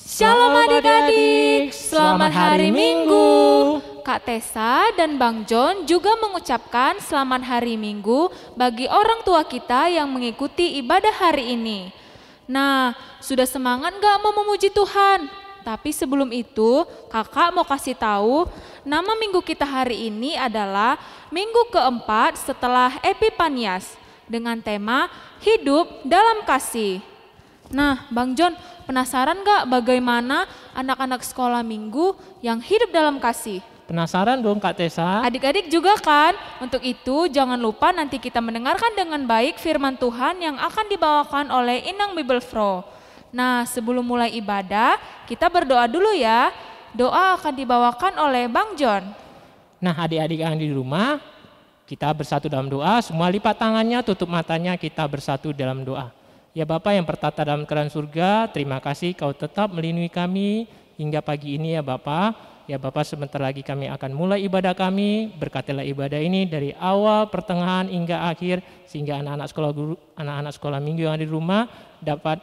Shalom adik-adik, selamat hari Minggu. Kak Tessa dan Bang John juga mengucapkan selamat hari Minggu bagi orang tua kita yang mengikuti ibadah hari ini. Nah, sudah semangat gak mau memuji Tuhan? Tapi sebelum itu, kakak mau kasih tahu, nama minggu kita hari ini adalah minggu keempat setelah Epifanias dengan tema Hidup dalam Kasih. Nah, Bang John, penasaran gak bagaimana anak-anak sekolah minggu yang hidup dalam kasih? Penasaran dong Kak Tessa? Adik-adik juga kan? Untuk itu jangan lupa nanti kita mendengarkan dengan baik firman Tuhan yang akan dibawakan oleh Inang Bible Pro. Nah, sebelum mulai ibadah, kita berdoa dulu ya. Doa akan dibawakan oleh Bang John. Nah, adik-adik yang di rumah, kita bersatu dalam doa, semua lipat tangannya, tutup matanya, kita bersatu dalam doa. Ya Bapa yang bertata dalam kerajaan surga, terima kasih Kau tetap melindungi kami hingga pagi ini ya Bapa. Ya Bapa, sebentar lagi kami akan mulai ibadah kami, berkatilah ibadah ini dari awal, pertengahan hingga akhir, sehingga anak-anak sekolah minggu yang ada di rumah dapat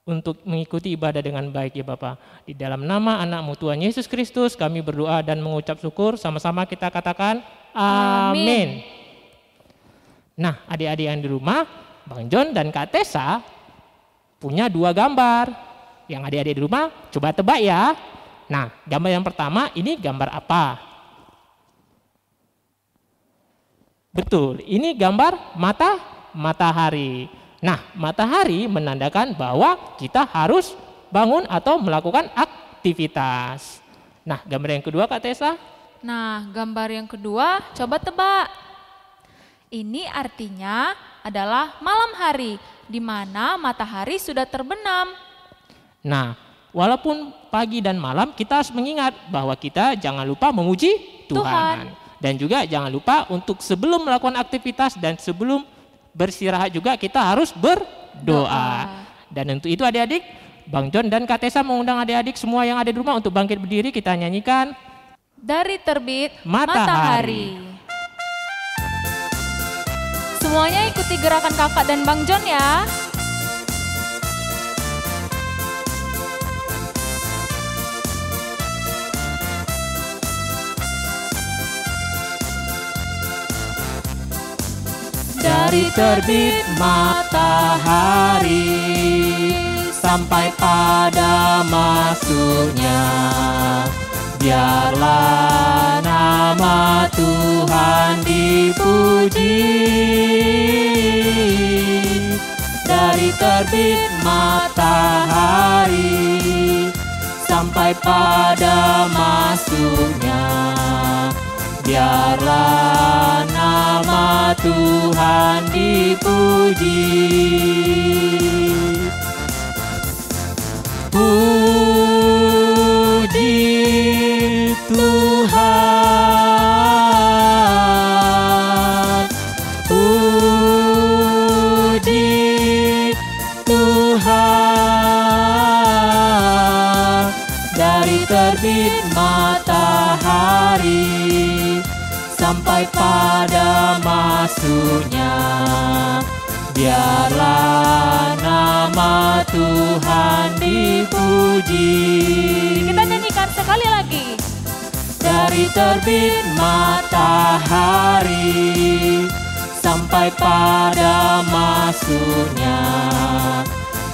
untuk mengikuti ibadah dengan baik ya Bapa. Di dalam nama anak-Mu Tuhan Yesus Kristus kami berdoa dan mengucap syukur, sama-sama kita katakan amin. Nah, adik-adik yang di rumah, Bang John dan Kak Tessa punya dua gambar. Yang adik-adik di rumah coba tebak ya. Nah, gambar yang pertama ini gambar apa? Betul, ini gambar matahari. Nah, matahari menandakan bahwa kita harus bangun atau melakukan aktivitas. Nah, gambar yang kedua Kak Tessa? Nah, gambar yang kedua coba tebak. Ini artinya adalah malam hari, di mana matahari sudah terbenam. Nah, walaupun pagi dan malam kita harus mengingat bahwa kita jangan lupa memuji Tuhan. Dan juga jangan lupa untuk sebelum melakukan aktivitas dan sebelum beristirahat juga kita harus berdoa. Dan untuk itu adik-adik, Bang John dan Kak Tessa mengundang adik-adik semua yang ada di rumah untuk bangkit berdiri, kita nyanyikan Dari Terbit Matahari. Semuanya ikuti gerakan kakak dan Bang John ya. Dari terbit matahari sampai pada masuknya, biarlah nama Tuhan dipuji. Dari terbit matahari sampai pada masuknya, biarlah nama Tuhan dipuji. Puji Tuhan, puji Tuhan. Dari terbit matahari sampai pada masuknya, biarlah nama Tuhan dipuji. Kita nyanyikan sekali lagi. Dari terbit matahari sampai pada masuknya,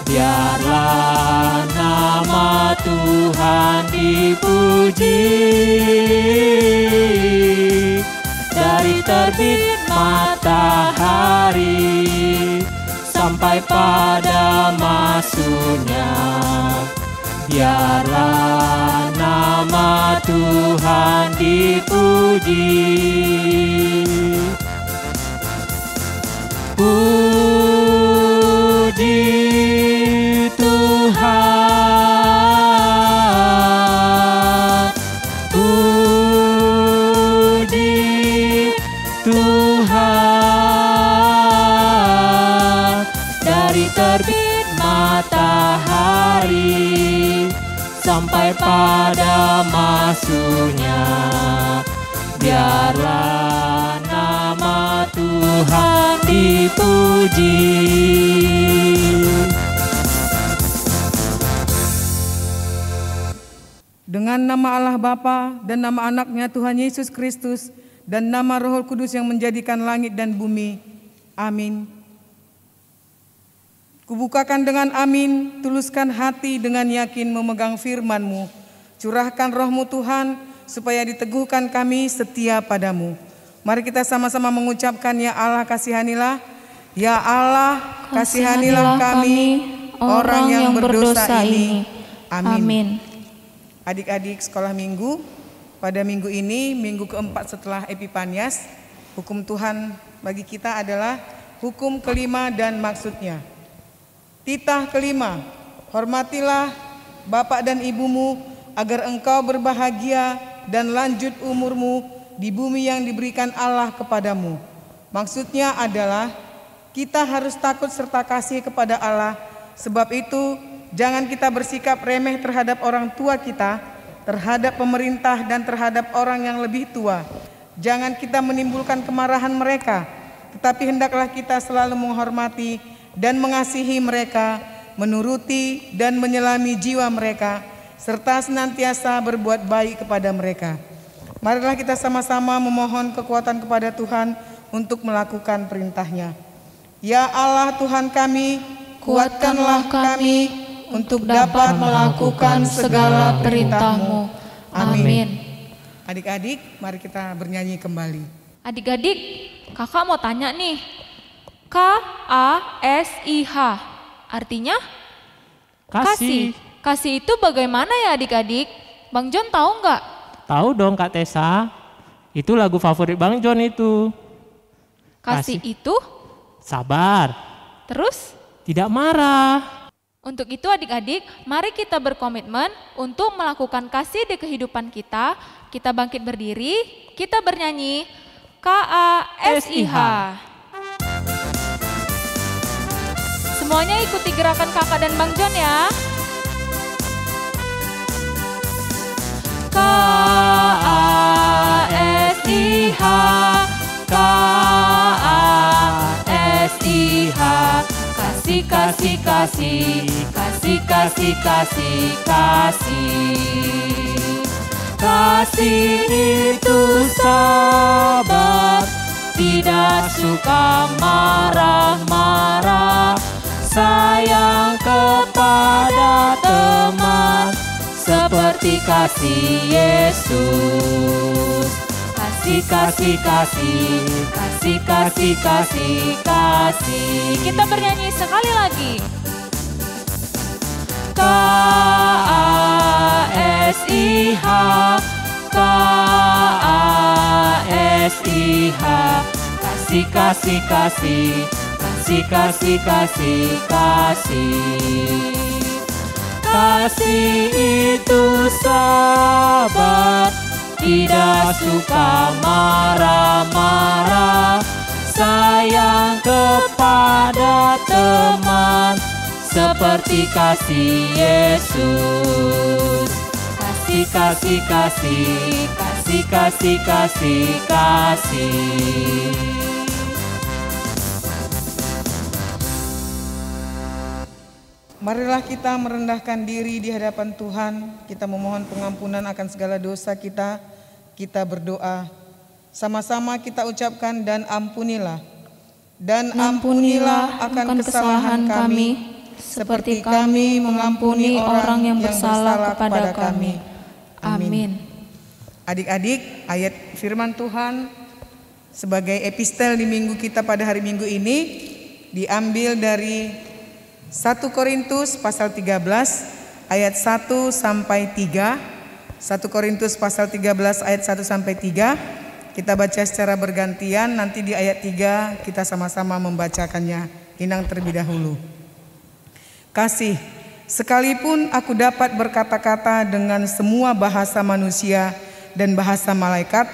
biarlah nama Tuhan dipuji. Dari terbit matahari sampai pada masuknya, biarlah nama Tuhan dipuji. Puji Tuhan, puji Tuhan. Dari terbit matahari sampai pada masuknya, biarlah nama Tuhan dipuji. Dengan nama Allah Bapa dan nama anaknya Tuhan Yesus Kristus dan nama Roh Kudus yang menjadikan langit dan bumi. Amin. Kubukakan dengan amin, tuluskan hati dengan yakin memegang firman-Mu. Curahkan Roh-Mu Tuhan, supaya diteguhkan kami setia padamu. Mari kita sama-sama mengucapkan, ya Allah kasihanilah, ya Allah kasihanilah kami, orang yang berdosa ini. Amin. Adik-adik sekolah minggu, pada minggu ini, minggu keempat setelah Epifanias, hukum Tuhan bagi kita adalah hukum kelima dan maksudnya. Titah kelima, hormatilah bapak dan ibumu agar engkau berbahagia dan lanjut umurmu di bumi yang diberikan Allah kepadamu. Maksudnya adalah kita harus takut serta kasih kepada Allah. Sebab itu jangan kita bersikap remeh terhadap orang tua kita, terhadap pemerintah dan terhadap orang yang lebih tua. Jangan kita menimbulkan kemarahan mereka, tetapi hendaklah kita selalu menghormati dan mengasihi mereka, menuruti dan menyelami jiwa mereka, serta senantiasa berbuat baik kepada mereka. Marilah kita sama-sama memohon kekuatan kepada Tuhan untuk melakukan perintah-Nya. Ya Allah Tuhan kami, kuatkanlah kami untuk dapat melakukan segala perintah-Mu. Amin. Adik-adik, mari kita bernyanyi kembali. Adik-adik, kakak mau tanya nih. K-A-S-I-H, artinya? Kasih. Kasih itu bagaimana ya adik-adik? Bang John tahu nggak? Tahu dong Kak Tessa, itu lagu favorit Bang John itu. Kasih itu? Sabar. Terus? Tidak marah. Untuk itu adik-adik, mari kita berkomitmen untuk melakukan kasih di kehidupan kita. Kita bangkit berdiri, kita bernyanyi K-A-S-I-H. Semuanya ikuti gerakan kakak dan Bang John ya. K-A-S-I-H, K-A-S-I-H. Kasih, kasih, kasih, kasih, kasih, kasih, kasih. Kasih itu sabar, tidak suka marah-marah, sayang kepada teman, seperti kasih Yesus. Kasih, kasih, kasih, kasih, kasih, kasih, kasih. Kita bernyanyi sekali lagi. K-A-S-I-H, K-A-S-I-H. Kasih, kasih, kasih, kasih, kasih, kasih, kasih. Kasih itu sabar, tidak suka marah-marah, sayang kepada teman, seperti kasih Yesus. Kasih, kasih, kasih, kasih, kasih, kasih, kasih. Marilah kita merendahkan diri di hadapan Tuhan, kita memohon pengampunan akan segala dosa kita, kita berdoa. Sama-sama kita ucapkan, dan ampunilah. Dan ampunilah akan kesalahan kami, seperti kami mengampuni orang yang bersalah kepada kami. Amin. Adik-adik, ayat firman Tuhan sebagai epistel di minggu kita pada hari Minggu ini diambil dari 1 Korintus pasal 13 ayat 1 sampai 3. 1 Korintus pasal 13 ayat 1 sampai 3. Kita baca secara bergantian, nanti di ayat 3 kita sama-sama membacakannya. Inang terlebih dahulu. Kasih, sekalipun aku dapat berkata-kata dengan semua bahasa manusia dan bahasa malaikat,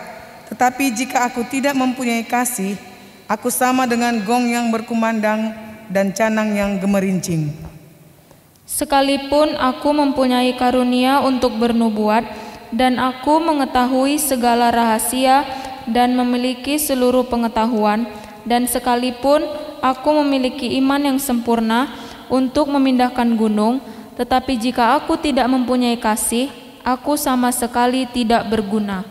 tetapi jika aku tidak mempunyai kasih, aku sama dengan gong yang berkumandang dan canang yang gemerincing. Sekalipun aku mempunyai karunia untuk bernubuat, dan aku mengetahui segala rahasia dan memiliki seluruh pengetahuan, dan sekalipun aku memiliki iman yang sempurna untuk memindahkan gunung, tetapi jika aku tidak mempunyai kasih, aku sama sekali tidak berguna.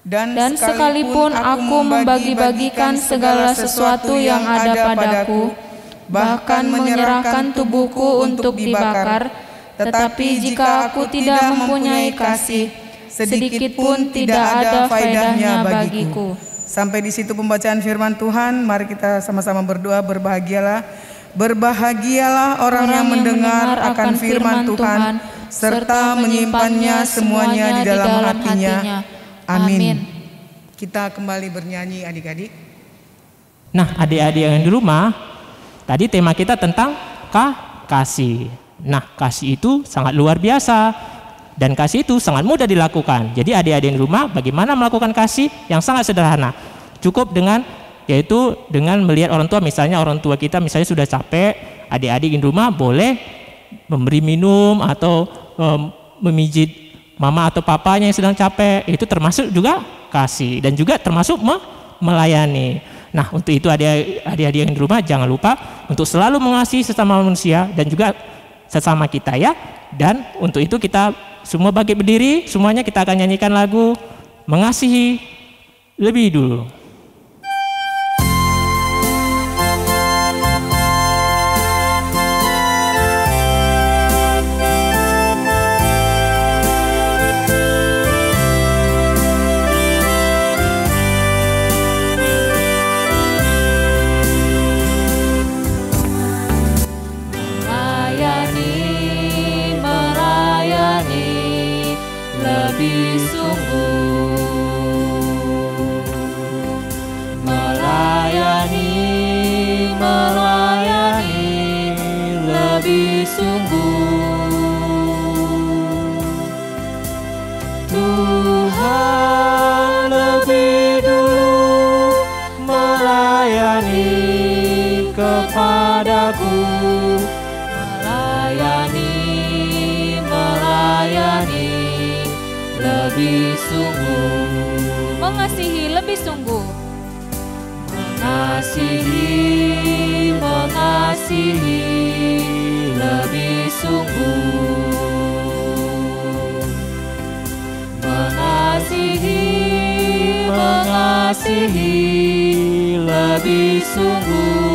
Dan sekalipun aku membagi-bagikan segala sesuatu yang ada padaku, bahkan menyerahkan tubuhku untuk dibakar, tetapi jika aku tidak mempunyai kasih, sedikit pun tidak ada faedahnya bagiku. Sampai di situ pembacaan firman Tuhan. Mari kita sama-sama berdoa. Berbahagialah orang yang mendengar akan firman Tuhan serta menyimpannya semuanya di dalam hatinya. Amin. Kita kembali bernyanyi adik-adik. Nah, adik-adik yang di rumah, tadi tema kita tentang kasih. Nah, kasih itu sangat luar biasa dan kasih itu sangat mudah dilakukan. Jadi adik-adik yang di rumah, bagaimana melakukan kasih yang sangat sederhana? Cukup dengan melihat orang tua, misalnya orang tua kita misalnya sudah capek, adik-adik di rumah boleh memberi minum atau memijit mama atau papanya yang sedang capek. Itu termasuk juga kasih dan juga termasuk melayani. Nah, untuk itu adik-adik yang di rumah jangan lupa untuk selalu mengasihi sesama manusia dan juga sesama kita ya. Dan untuk itu kita semua bangkit berdiri, semuanya kita akan nyanyikan lagu Mengasihi Lebih Dulu. Lebih sungguh melayani lebih sungguh. Tuhan lebih dulu melayani kepadaku, melayani lebih sungguh, mengasihi lebih sungguh, mengasihi lebih sungguh, mengasihi lebih sungguh.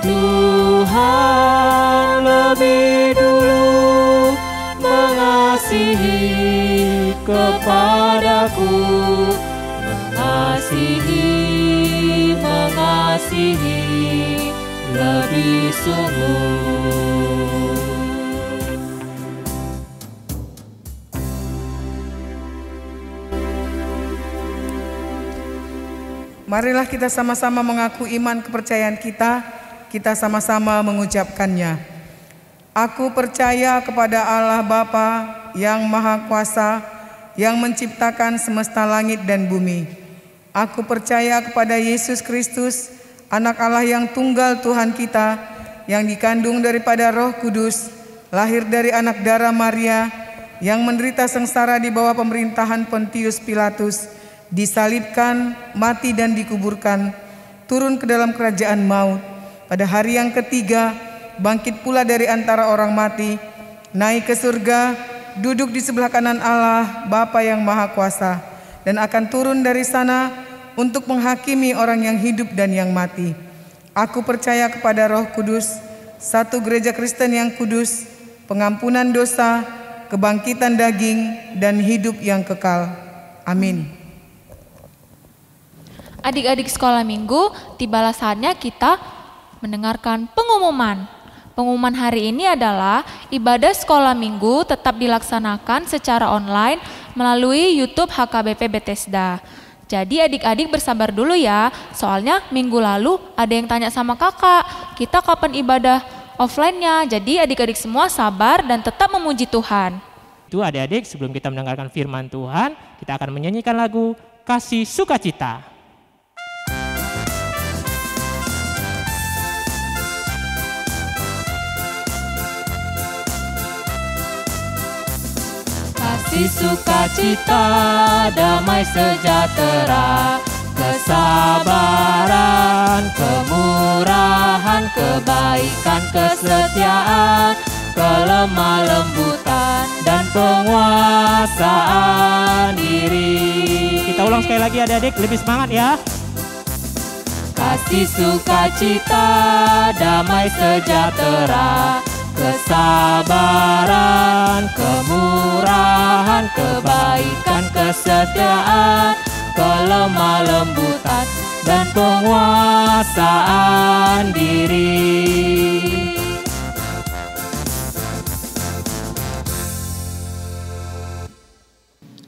Tuhan lebih dulu mengasihi kepadaku, mengasihi lebih sungguh. Marilah kita sama-sama mengaku iman kepercayaan kita sama-sama mengucapkannya. Aku percaya kepada Allah Bapa yang Maha Kuasa, yang menciptakan semesta langit dan bumi. Aku percaya kepada Yesus Kristus, Anak Allah yang tunggal Tuhan kita, yang dikandung daripada Roh Kudus, lahir dari anak darah Maria, yang menderita sengsara di bawah pemerintahan Pontius Pilatus, disalibkan, mati dan dikuburkan, turun ke dalam kerajaan maut. Pada hari yang ketiga, bangkit pula dari antara orang mati, naik ke surga, duduk di sebelah kanan Allah Bapa yang Maha Kuasa, dan akan turun dari sana untuk menghakimi orang yang hidup dan yang mati. Aku percaya kepada Roh Kudus, satu gereja Kristen yang kudus, pengampunan dosa, kebangkitan daging, dan hidup yang kekal. Amin. Adik-adik sekolah minggu, tibalah saatnya kita mendengarkan pengumuman. Pengumuman hari ini adalah ibadah sekolah minggu tetap dilaksanakan secara online melalui YouTube HKBP Bethesda. Jadi adik-adik bersabar dulu ya, soalnya minggu lalu ada yang tanya sama kakak, kita kapan ibadah offline-nya? Jadi adik-adik semua sabar dan tetap memuji Tuhan. Itu adik-adik, sebelum kita mendengarkan firman Tuhan, kita akan menyanyikan lagu Kasih Sukacita. Kasih sukacita, damai sejahtera, kesabaran, kemurahan, kebaikan, kesetiaan, kelemah lembutan, dan penguasaan diri. Kita ulang sekali lagi adik-adik, lebih semangat ya. Kasih, sukacita, damai sejahtera, kesabaran, kemurahan, kebaikan, kesetiaan, kelemah lembutan, dan penguasaan diri.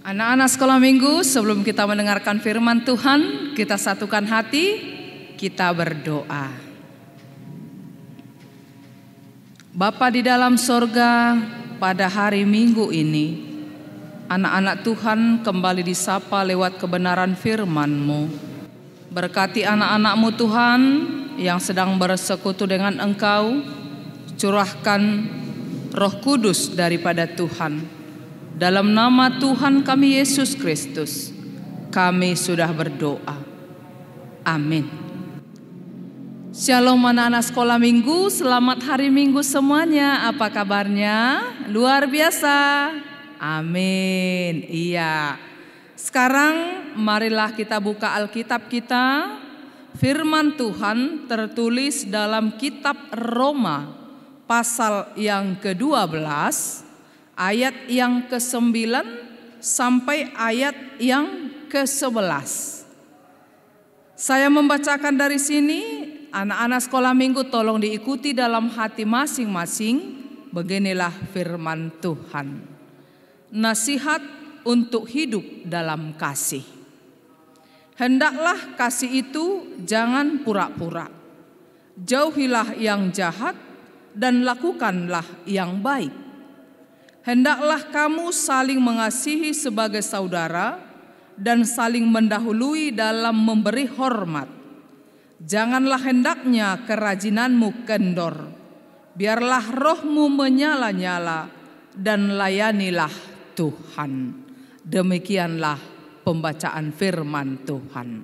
Anak-anak sekolah minggu, sebelum kita mendengarkan firman Tuhan, kita satukan hati, kita berdoa. Bapa di dalam sorga, pada hari Minggu ini, anak-anak Tuhan kembali disapa lewat kebenaran firman-Mu. Berkati anak-anak-Mu Tuhan yang sedang bersekutu dengan Engkau, curahkan Roh Kudus daripada Tuhan. Dalam nama Tuhan kami Yesus Kristus, kami sudah berdoa. Amin. Shalom anak-anak sekolah minggu, selamat hari Minggu semuanya. Apa kabarnya? Luar biasa. Amin. Iya. Sekarang marilah kita buka Alkitab kita. Firman Tuhan tertulis dalam kitab Roma pasal yang ke-12 ayat yang ke-9 sampai ayat yang ke-11. Saya membacakan dari sini, anak-anak sekolah minggu tolong diikuti dalam hati masing-masing. Beginilah firman Tuhan. Nasihat untuk hidup dalam kasih. Hendaklah kasih itu jangan pura-pura. Jauhilah yang jahat dan lakukanlah yang baik. Hendaklah kamu saling mengasihi sebagai saudara dan saling mendahului dalam memberi hormat. Janganlah hendaknya kerajinanmu kendor. Biarlah rohmu menyala-nyala dan layanilah Tuhan. Demikianlah pembacaan firman Tuhan.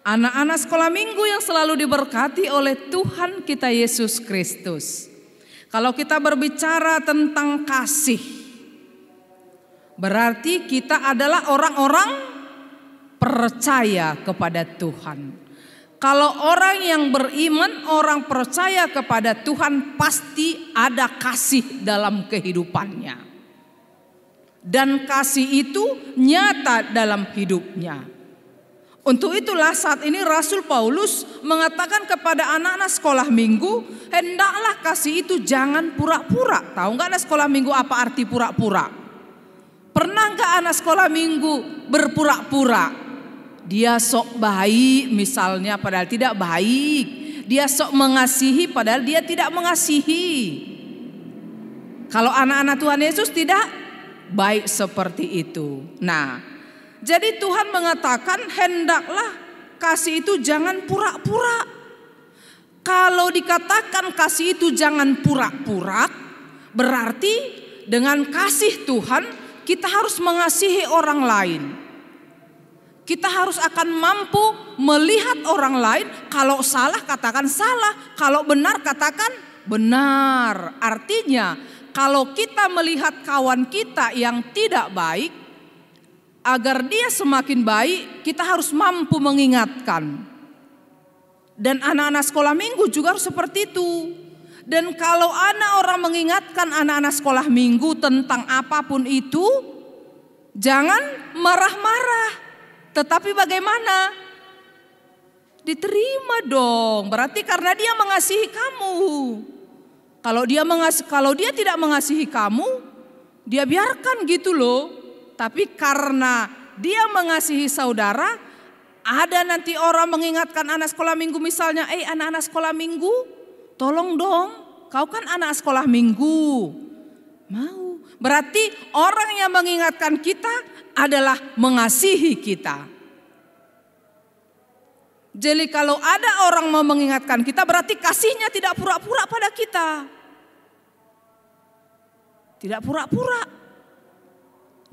Anak-anak sekolah minggu yang selalu diberkati oleh Tuhan kita Yesus Kristus. Kalau kita berbicara tentang kasih, berarti kita adalah orang-orang percaya kepada Tuhan. Kalau orang yang beriman, orang percaya kepada Tuhan, pasti ada kasih dalam kehidupannya. Dan kasih itu nyata dalam hidupnya. Untuk itulah saat ini Rasul Paulus mengatakan kepada anak-anak sekolah minggu, hendaklah kasih itu jangan pura-pura. Tahu nggak anak sekolah minggu apa arti pura-pura? Pernah nggak anak sekolah minggu berpura-pura? Dia sok baik misalnya padahal tidak baik. Dia sok mengasihi padahal dia tidak mengasihi. Kalau anak-anak Tuhan Yesus tidak baik seperti itu. Nah, jadi Tuhan mengatakan hendaklah kasih itu jangan pura-pura. Kalau dikatakan kasih itu jangan pura-pura, berarti dengan kasih Tuhan kita harus mengasihi orang lain. Kita harus akan mampu melihat orang lain. Kalau salah katakan salah, kalau benar katakan benar. Artinya kalau kita melihat kawan kita yang tidak baik, agar dia semakin baik, kita harus mampu mengingatkan. Dan anak-anak sekolah minggu juga harus seperti itu. Dan kalau orang mengingatkan anak-anak sekolah minggu tentang apapun itu, jangan marah-marah. Tetapi bagaimana? Diterima dong. Berarti karena dia mengasihi kamu. Kalau dia tidak mengasihi kamu, dia biarkan gitu loh. Tapi karena dia mengasihi saudara, ada nanti orang mengingatkan anak sekolah minggu misalnya, anak-anak sekolah minggu, tolong dong, kau kan anak sekolah minggu. Mau. Berarti orang yang mengingatkan kita adalah mengasihi kita. Jadi kalau ada orang mau mengingatkan kita, berarti kasihnya tidak pura-pura pada kita. Tidak pura-pura.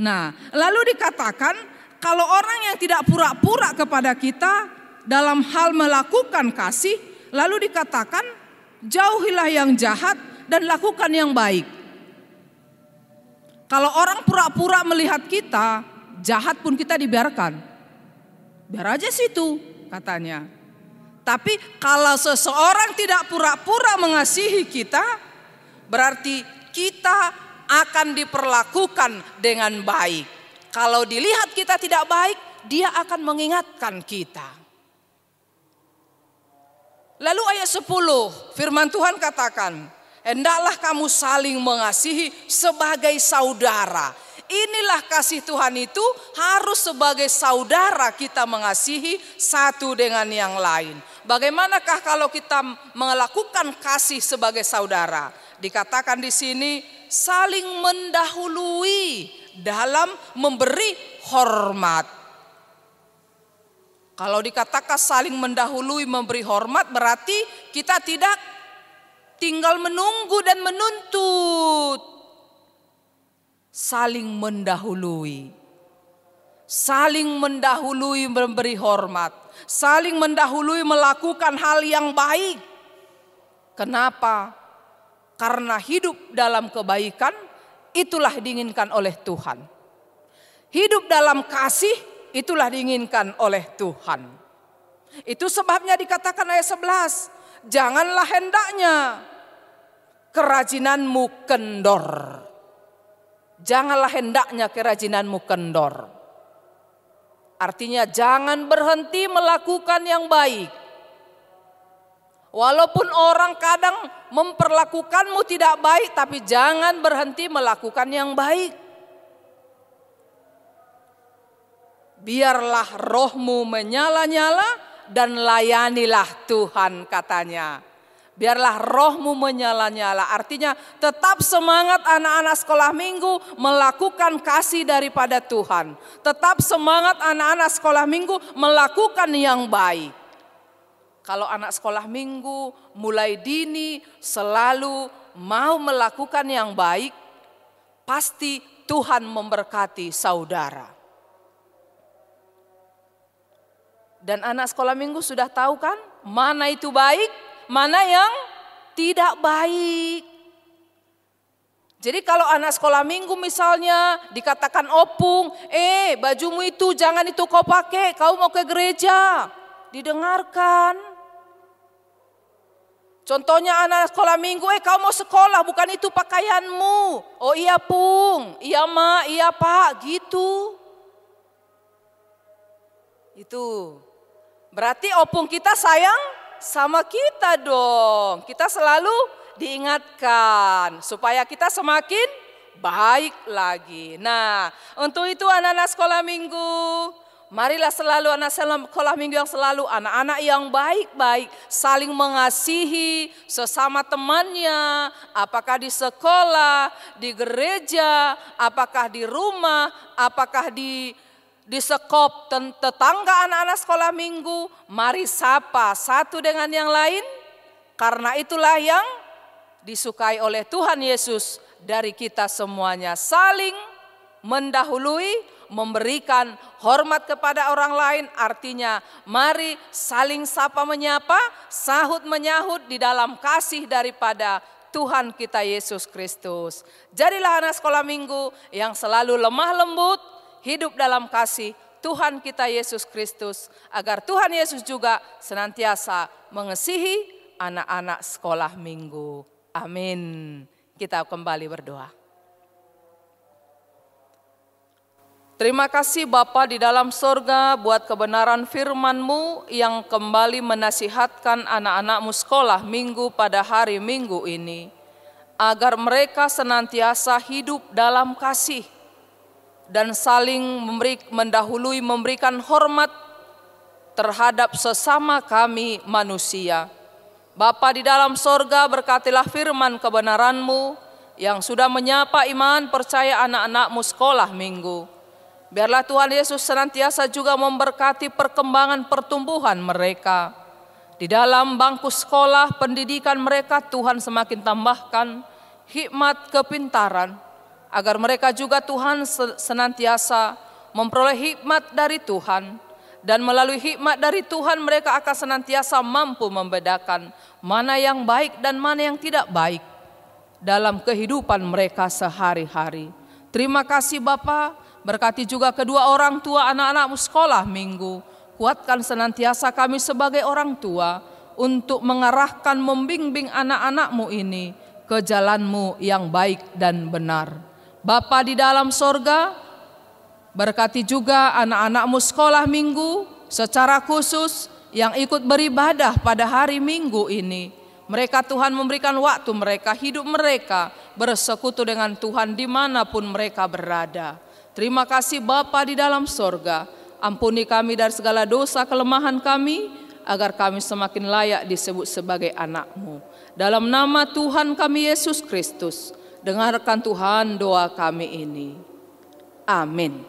Nah, lalu dikatakan kalau orang yang tidak pura-pura kepada kita dalam hal melakukan kasih, lalu dikatakan jauhilah yang jahat dan lakukan yang baik. Kalau orang pura-pura melihat kita, jahat pun kita dibiarkan. Biar aja situ katanya. Tapi kalau seseorang tidak pura-pura mengasihi kita, berarti kita akan diperlakukan dengan baik. Kalau dilihat kita tidak baik, dia akan mengingatkan kita. Lalu ayat 10, firman Tuhan katakan, hendaklah kamu saling mengasihi sebagai saudara. Inilah kasih Tuhan itu, harus sebagai saudara kita mengasihi satu dengan yang lain. Bagaimanakah kalau kita melakukan kasih sebagai saudara? Dikatakan di sini saling mendahului dalam memberi hormat. Kalau dikatakan saling mendahului memberi hormat, berarti kita tidak tinggal menunggu dan menuntut. Saling mendahului. Saling mendahului memberi hormat. Saling mendahului melakukan hal yang baik. Kenapa? Karena hidup dalam kebaikan itulah diinginkan oleh Tuhan. Hidup dalam kasih itulah diinginkan oleh Tuhan. Itu sebabnya dikatakan ayat 11, janganlah hendaknya kerajinanmu kendor. Janganlah hendaknya kerajinanmu kendor. Artinya jangan berhenti melakukan yang baik. Walaupun orang kadang memperlakukanmu tidak baik, tapi jangan berhenti melakukan yang baik. Biarlah rohmu menyala-nyala dan layanilah Tuhan katanya. Biarlah rohmu menyala-nyala. Artinya tetap semangat anak-anak sekolah minggu melakukan kasih daripada Tuhan. Tetap semangat anak-anak sekolah minggu melakukan yang baik. Kalau anak sekolah minggu mulai dini selalu mau melakukan yang baik, pasti Tuhan memberkati saudara. Dan anak sekolah minggu sudah tahu kan mana itu baik, mana yang tidak baik. Jadi kalau anak sekolah minggu misalnya dikatakan opung, bajumu itu jangan itu kau pakai, kau mau ke gereja. Didengarkan. Contohnya anak sekolah minggu, kau mau sekolah bukan itu pakaianmu. Oh iya pung, iya mak, iya pak, gitu. Itu. Berarti opung kita sayang sama kita dong. Kita selalu diingatkan supaya kita semakin baik lagi. Nah, untuk itu anak-anak sekolah minggu, marilah selalu anak sekolah minggu yang selalu anak-anak yang baik-baik, saling mengasihi sesama temannya, apakah di sekolah, di gereja, apakah di rumah, apakah di sekop tetangga anak-anak sekolah minggu, mari sapa satu dengan yang lain, karena itulah yang disukai oleh Tuhan Yesus dari kita semuanya. Saling mendahului, memberikan hormat kepada orang lain, artinya mari saling sapa menyapa, sahut menyahut di dalam kasih daripada Tuhan kita Yesus Kristus. Jadilah anak sekolah minggu yang selalu lemah lembut, hidup dalam kasih Tuhan kita Yesus Kristus, agar Tuhan Yesus juga senantiasa mengasihi anak-anak sekolah minggu. Amin. Kita kembali berdoa. Terima kasih Bapa di dalam sorga buat kebenaran firman-Mu yang kembali menasihatkan anak-anak-Mu sekolah minggu pada hari Minggu ini, agar mereka senantiasa hidup dalam kasih dan saling mendahului memberikan hormat terhadap sesama kami manusia. Bapa di dalam sorga, berkatilah firman kebenaran-Mu yang sudah menyapa iman percaya anak-anak-Mu sekolah minggu. Biarlah Tuhan Yesus senantiasa juga memberkati perkembangan pertumbuhan mereka. Di dalam bangku sekolah pendidikan mereka Tuhan semakin tambahkan hikmat kepintaran, agar mereka juga Tuhan senantiasa memperoleh hikmat dari Tuhan. Dan melalui hikmat dari Tuhan mereka akan senantiasa mampu membedakan mana yang baik dan mana yang tidak baik. dalam kehidupan mereka sehari-hari. Terima kasih Bapa, berkati juga kedua orang tua anak-anakmu sekolah minggu. Kuatkan senantiasa kami sebagai orang tua untuk mengarahkan, membimbing anak-anakmu ini ke jalanmu yang baik dan benar. Bapa di dalam sorga, berkati juga anak-anakmu sekolah minggu secara khusus yang ikut beribadah pada hari Minggu ini. Mereka Tuhan memberikan waktu mereka, hidup mereka bersekutu dengan Tuhan dimanapun mereka berada. Terima kasih Bapa di dalam sorga, ampuni kami dari segala dosa kelemahan kami, agar kami semakin layak disebut sebagai anak-Mu. Dalam nama Tuhan kami Yesus Kristus, dengarkan Tuhan doa kami ini. Amin.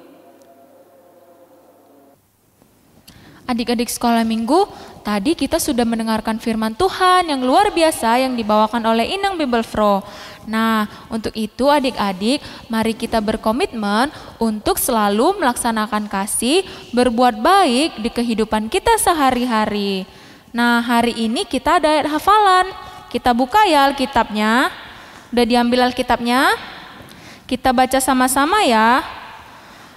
Adik-adik sekolah minggu, tadi kita sudah mendengarkan firman Tuhan yang luar biasa yang dibawakan oleh Inang Bibelfro. Nah, untuk itu adik-adik, mari kita berkomitmen untuk selalu melaksanakan kasih, berbuat baik di kehidupan kita sehari-hari. Nah, hari ini kita ada ayat hafalan. Kita buka ya Alkitabnya. Udah diambil Alkitabnya? Kita baca sama-sama ya.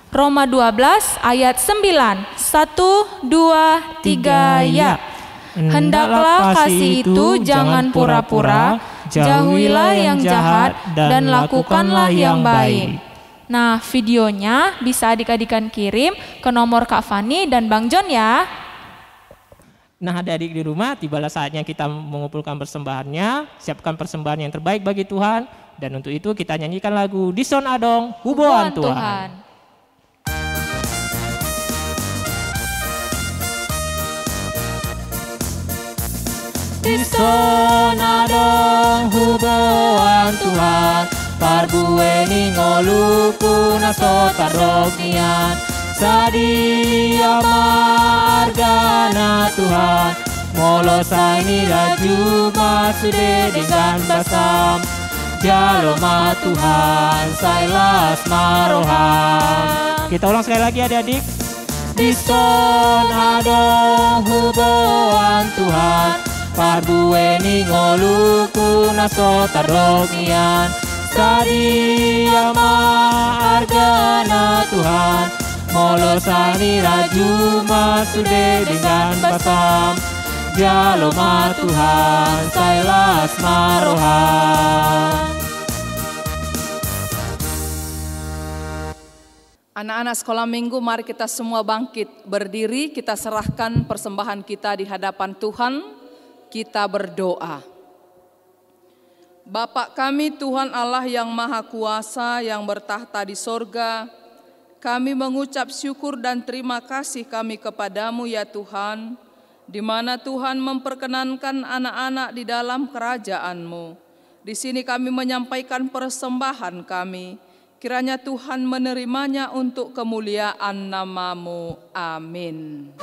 Roma 12 ayat 9. 1, 2, 3 ya. Hendaklah kasih itu jangan pura-pura, jauhilah yang jahat dan lakukanlah yang baik. Nah, videonya bisa adik-adikan kirim ke nomor Kak Fani dan Bang John ya. Nah, adik-adik di rumah, tibalah saatnya kita mengumpulkan persembahannya, siapkan persembahan yang terbaik bagi Tuhan, dan untuk itu kita nyanyikan lagu Dison Adong Huboan Tuhan. Dison adong huboan Tuhan, parbueni ngoluku nasota rogian, sadia margana Tuhan, molosani laju masude dengan basam, jaloma Tuhan sailas maroham. Kita ulang sekali lagi adik-adik. Dison adong huboan Tuhan, parbueni ngoluku nasota rogian, sadia margana Tuhan, molosani raju masude dengan basam, jaloma Tuhan sailas maroham. Anak-anak sekolah minggu, mari kita semua bangkit berdiri, kita serahkan persembahan kita di hadapan Tuhan. Kita berdoa. Bapa kami Tuhan Allah yang Maha Kuasa yang bertahta di sorga, kami mengucap syukur dan terima kasih kami kepadamu ya Tuhan, di mana Tuhan memperkenankan anak-anak di dalam kerajaan-Mu. Di sini kami menyampaikan persembahan kami, kiranya Tuhan menerimanya untuk kemuliaan nama-Mu. Amin.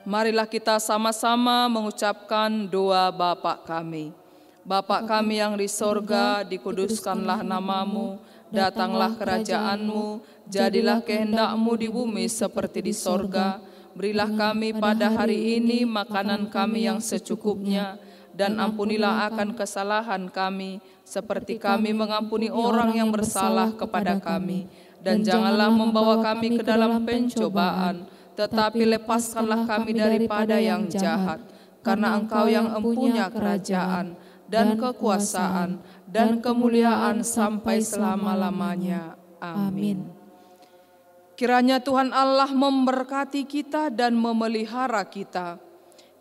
Marilah kita sama-sama mengucapkan doa Bapa kami. Bapa kami yang di sorga, dikuduskanlah namamu, datanglah kerajaan-Mu, jadilah kehendak-Mu di bumi seperti di sorga. Berilah kami pada hari ini makanan kami yang secukupnya, dan ampunilah akan kesalahan kami, seperti kami mengampuni orang yang bersalah kepada kami. Dan janganlah membawa kami ke dalam pencobaan, tetapi lepaskanlah kami daripada yang jahat, karena Engkau yang empunya kerajaan, dan kekuasaan, dan kemuliaan sampai selama-lamanya. Amin. Kiranya Tuhan Allah memberkati kita dan memelihara kita.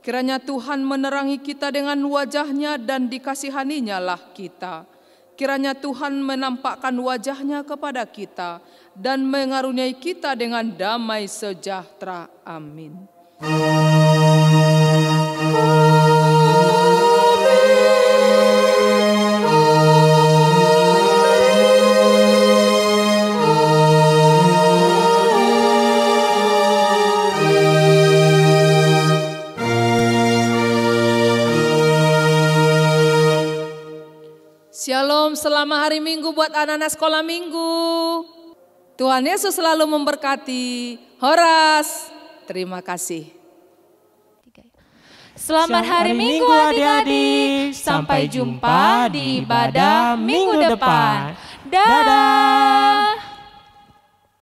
Kiranya Tuhan menerangi kita dengan wajah-Nya dan dikasihani-Nya lah kita. Kiranya Tuhan menampakkan wajah-Nya kepada kita dan mengaruniai kita dengan damai sejahtera. Amin. Shalom, selamat hari Minggu buat anak-anak sekolah Minggu. Tuhan Yesus selalu memberkati. Horas, terima kasih. Selamat hari Minggu adik-adik. Sampai jumpa di ibadah minggu depan. Dadah.